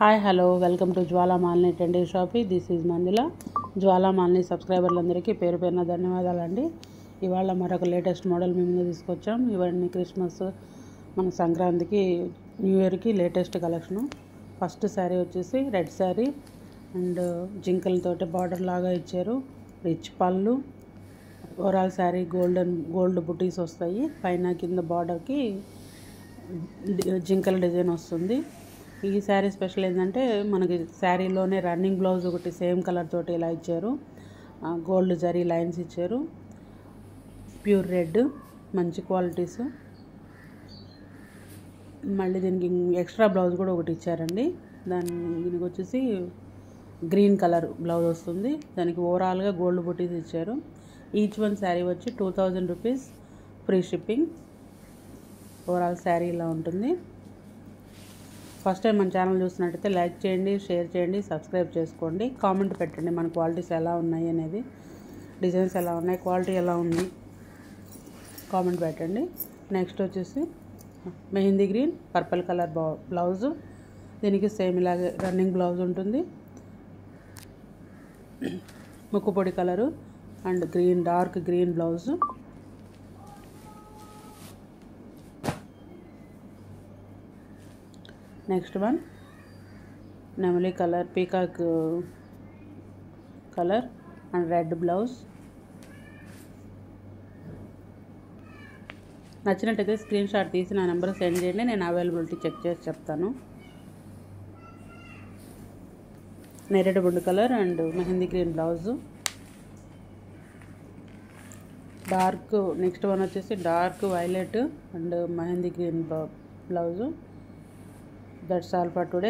Hi hello welcome to Jwala Malini trendy shoppy. This is Manjula. Jwala Malini సబ్స్క్రైబర్లందరికీ పేరు పేరున ధన్యవాదాలండి. ఇవాళ మరొక లేటెస్ట్ మోడల్ మీ ముందు తీసుకొచ్చాం. ఇవన్నీ క్రిస్మస్, మన సంక్రాంతికి, న్యూ ఇయర్కి లేటెస్ట్ కలెక్షను. ఫస్ట్ శారీ వచ్చేసి రెడ్ శారీ అండ్ జింకలతోటి బార్డర్ లాగా ఇచ్చారు. రిచ్ పళ్ళు, ఓవరాల్ శారీ గోల్డ్ బుటీస్ వస్తాయి. పైన కింద బార్డర్కి జింకల డిజైన్ వస్తుంది. ఈ శారీ స్పెషల్ ఏంటంటే మనకి శారీలోనే రన్నింగ్ బ్లౌజ్ ఒకటి సేమ్ కలర్ తోటి ఇలా ఇచ్చారు. గోల్డ్ జరీ లైన్స్ ఇచ్చారు. ప్యూర్ రెడ్, మంచి క్వాలిటీస్. మళ్ళీ దీనికి ఎక్స్ట్రా బ్లౌజ్ కూడా ఒకటి ఇచ్చారండి. దీనికి వచ్చేసి గ్రీన్ కలర్ బ్లౌజ్ వస్తుంది. దానికి ఓవరాల్గా గోల్డ్ బుటీస్ ఇచ్చారు. ఈచ్ వన్ శారీ వచ్చి 2000 rupees, free shipping. Overall sari ఇలా ఉంటుంది. ఫస్ట్ టైం మన ఛానల్ చూస్తున్నట్టయితే లైక్ చేయండి, షేర్ చేయండి, సబ్స్క్రైబ్ చేసుకోండి. కామెంట్ పెట్టండి మన క్వాలిటీస్ ఎలా ఉన్నాయి అనేది, డిజైన్స్ ఎలా ఉన్నాయి, క్వాలిటీ ఎలా ఉంది, కామెంట్ పెట్టండి. నెక్స్ట్ వచ్చేసి mehndi green purple colour blouse. దీనికి సేమ్ ఇలాగే రన్నింగ్ బ్లౌజ్ ఉంటుంది. ముక్కుపొడి colour and green, dark green blouse. Next one నెమలి colour, peacock colour and red blouse. నచ్చినట్టయితే స్క్రీన్ షాట్ తీసి నా నెంబర్ సెండ్ చేయండి. నేను అవైలబిలిటీ చెక్ చేసి చెప్తాను. నేరేడు బుండు colour and mehndi green blouse. Next one వచ్చేసి dark violet and mehndi green blouse. That's all for today.